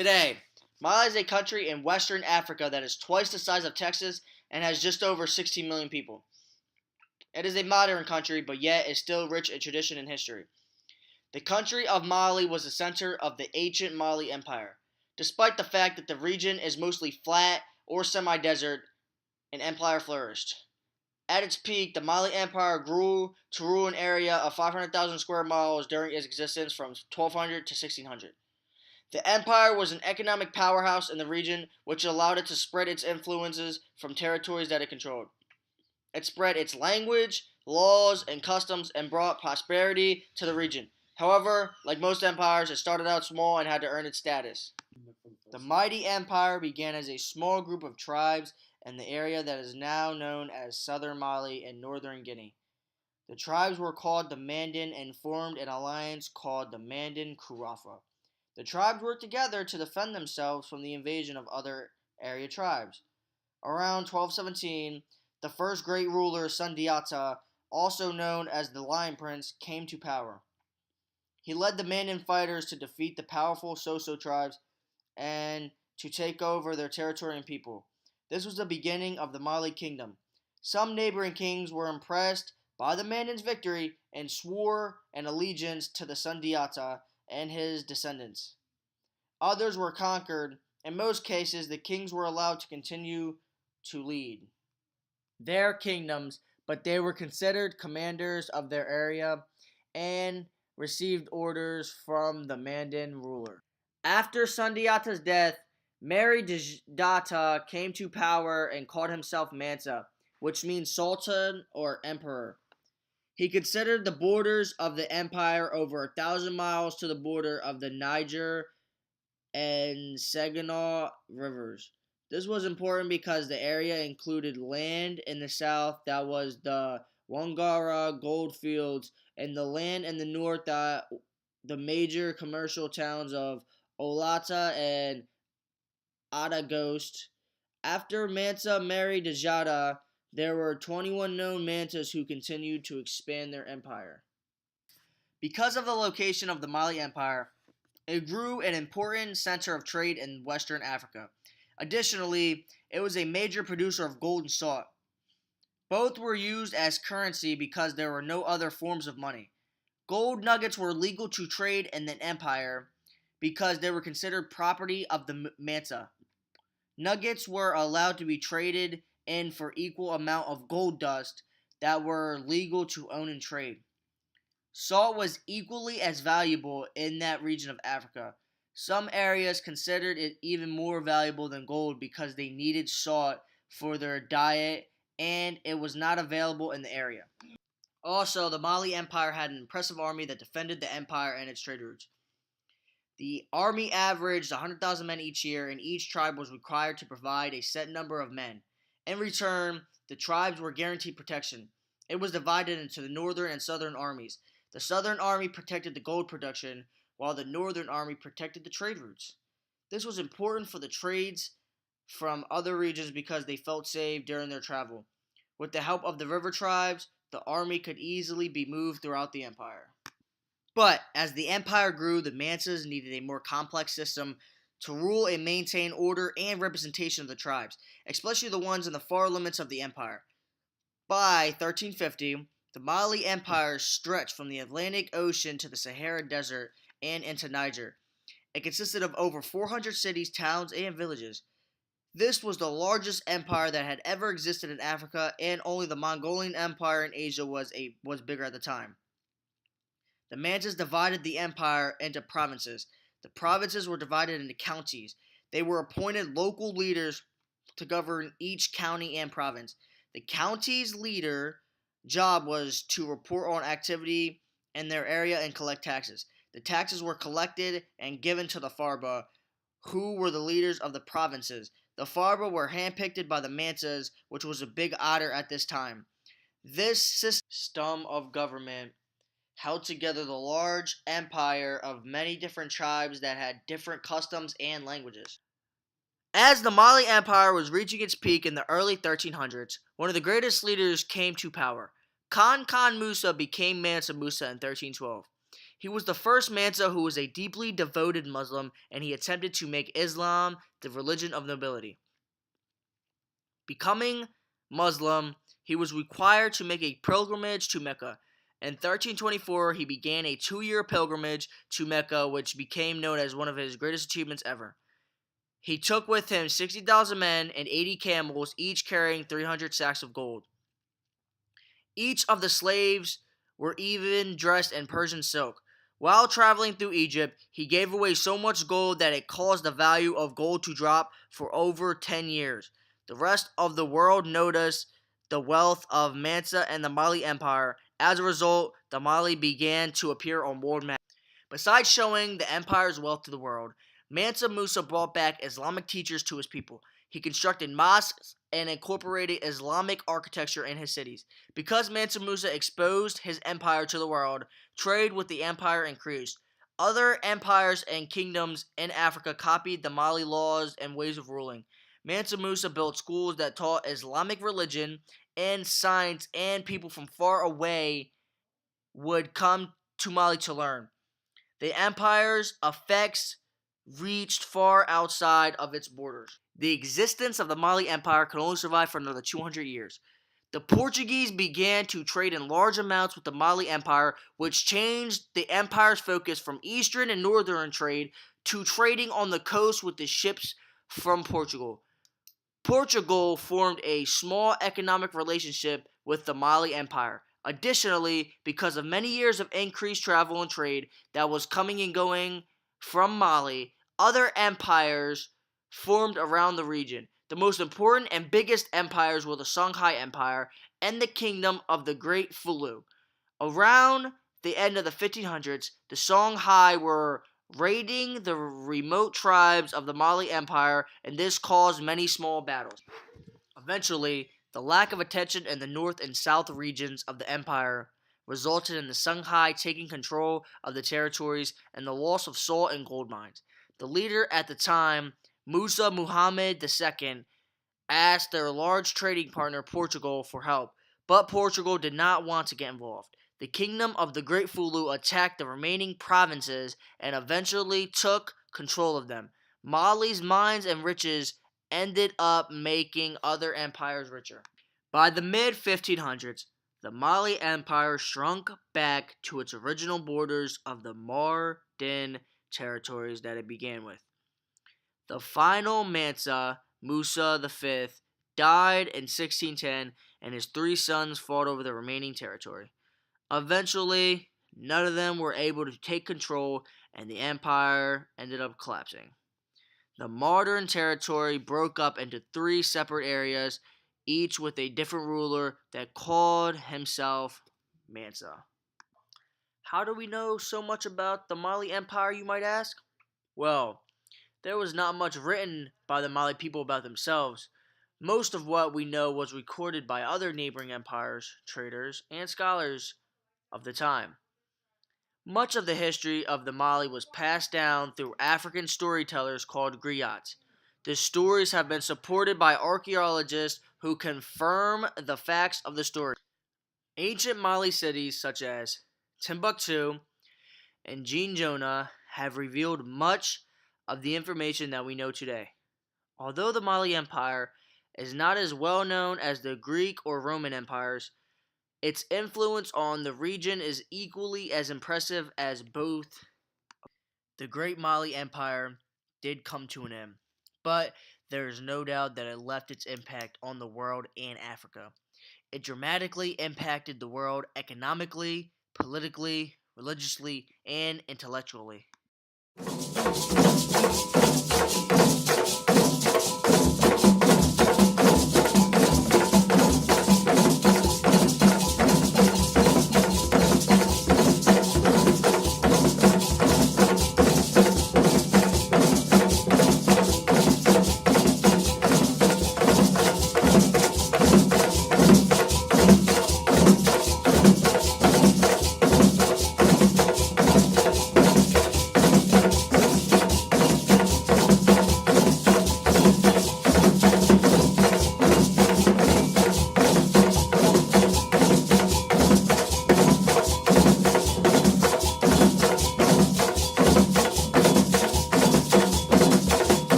Today, Mali is a country in Western Africa that is twice the size of Texas and has just over 16 million people. It is a modern country, but yet is still rich in tradition and history. The country of Mali was the center of the ancient Mali Empire. Despite the fact that the region is mostly flat or semi-desert, an empire flourished. At its peak, the Mali Empire grew to rule an area of 500,000 square miles during its existence from 1200 to 1600. The empire was an economic powerhouse in the region, which allowed it to spread its influences from territories that it controlled. It spread its language, laws, and customs and brought prosperity to the region. However, like most empires, it started out small and had to earn its status. The mighty empire began as a small group of tribes in the area that is now known as southern Mali and northern Guinea. The tribes were called the Mandan and formed an alliance called the Mandan Kurafa. The tribes worked together to defend themselves from the invasion of other area tribes. Around 1217, the first great ruler, Sundiata, also known as the Lion Prince, came to power. He led the Mandan fighters to defeat the powerful Soso tribes and to take over their territory and people. This was the beginning of the Mali kingdom. Some neighboring kings were impressed by the Mandan's victory and swore an allegiance to the Sundiata and his descendants. Others were conquered. In most cases, the kings were allowed to continue to lead their kingdoms, but they were considered commanders of their area and received orders from the Mandan ruler. After Sundiata's death, Mary Data came to power and called himself Mansa, which means sultan or emperor. He considered the borders of the empire over 1,000 miles to the border of the Niger and Saginaw rivers. This was important because the area included land in the south that was the Wangara gold fields and the land in the north that the major commercial towns of Olata and Adagost. After Mansa married Dejada, there were 21 known Mantas who continued to expand their empire. Because of the location of the Mali Empire, it grew an important center of trade in Western Africa. Additionally, it was a major producer of gold and salt. Both were used as currency because there were no other forms of money. Gold nuggets were legal to trade in the empire because they were considered property of the Mansa. Nuggets were allowed to be traded in for equal amount of gold dust that were legal to own and trade. Salt was equally as valuable in that region of Africa. Some areas considered it even more valuable than gold because they needed salt for their diet and it was not available in the area. Also, the Mali Empire had an impressive army that defended the empire and its trade routes. The army averaged 100,000 men each year, and each tribe was required to provide a set number of men. In return, the tribes were guaranteed protection. It was divided into the northern and southern armies. The southern army protected the gold production, while the northern army protected the trade routes. This was important for the trades from other regions because they felt safe during their travel. With the help of the river tribes, the army could easily be moved throughout the empire. But as the empire grew, the Mansas needed a more complex system to rule and maintain order and representation of the tribes, especially the ones in the far limits of the empire. By 1350, the Mali Empire stretched from the Atlantic Ocean to the Sahara Desert and into Niger. It consisted of over 400 cities, towns, and villages. This was the largest empire that had ever existed in Africa, and only the Mongolian Empire in Asia was bigger at the time. The Mantas divided the empire into provinces. The provinces were divided into counties. They were appointed local leaders to govern each county and province. The county's leader job was to report on activity in their area and collect taxes. The taxes were collected and given to the Farba, who were the leaders of the provinces. The Farba were handpicked by the Mantas, which was a big honor at this time. This system of government held together the large empire of many different tribes that had different customs and languages. As the Mali Empire was reaching its peak in the early 1300s, one of the greatest leaders came to power. Khan Musa became Mansa Musa in 1312. He was the first Mansa who was a deeply devoted Muslim, and he attempted to make Islam the religion of nobility. Becoming Muslim, he was required to make a pilgrimage to Mecca. In 1324, he began a 2-year pilgrimage to Mecca, which became known as one of his greatest achievements ever. He took with him 60,000 men and 80 camels, each carrying 300 sacks of gold. Each of the slaves were even dressed in Persian silk. While traveling through Egypt, he gave away so much gold that it caused the value of gold to drop for over 10 years. The rest of the world noticed the wealth of Mansa and the Mali Empire. As a result, the Mali began to appear on world maps. Besides showing the empire's wealth to the world, Mansa Musa brought back Islamic teachers to his people. He constructed mosques and incorporated Islamic architecture in his cities. Because Mansa Musa exposed his empire to the world, trade with the empire increased. Other empires and kingdoms in Africa copied the Mali laws and ways of ruling. Mansa Musa built schools that taught Islamic religion and science, and people from far away would come to Mali to learn. The empire's effects reached far outside of its borders. The existence of the Mali Empire could only survive for another 200 years. The Portuguese began to trade in large amounts with the Mali Empire, which changed the empire's focus from eastern and northern trade to trading on the coast with the ships from Portugal. Portugal formed a small economic relationship with the Mali Empire. Additionally, because of many years of increased travel and trade that was coming and going from Mali, other empires formed around the region. The most important and biggest empires were the Songhai Empire and the Kingdom of the Great Fulu. Around the end of the 1500s, the Songhai were raiding the remote tribes of the Mali Empire, and this caused many small battles. Eventually, the lack of attention in the north and south regions of the empire resulted in the Songhai taking control of the territories and the loss of salt and gold mines. The leader at the time, Musa Muhammad II, asked their large trading partner Portugal for help, but Portugal did not want to get involved. The Kingdom of the Great Fulu attacked the remaining provinces and eventually took control of them. Mali's mines and riches ended up making other empires richer. By the mid-1500s, the Mali Empire shrunk back to its original borders of the Mardin territories that it began with. The final Mansa, Musa V, died in 1610, and his 3 sons fought over the remaining territory. Eventually, none of them were able to take control, and the empire ended up collapsing. The modern territory broke up into 3 separate areas, each with a different ruler that called himself Mansa. How do we know so much about the Mali Empire, you might ask? Well, there was not much written by the Mali people about themselves. Most of what we know was recorded by other neighboring empires, traders, and scholars of the time. Much of the history of the Mali was passed down through African storytellers called griots. The stories have been supported by archaeologists who confirm the facts of the story. Ancient Mali cities such as Timbuktu and Jinjona have revealed much of the information that we know today. Although the Mali Empire is not as well known as the Greek or Roman empires, its influence on the region is equally as impressive as both. The Great Mali Empire did come to an end, but there is no doubt that it left its impact on the world and Africa. It dramatically impacted the world economically, politically, religiously, and intellectually.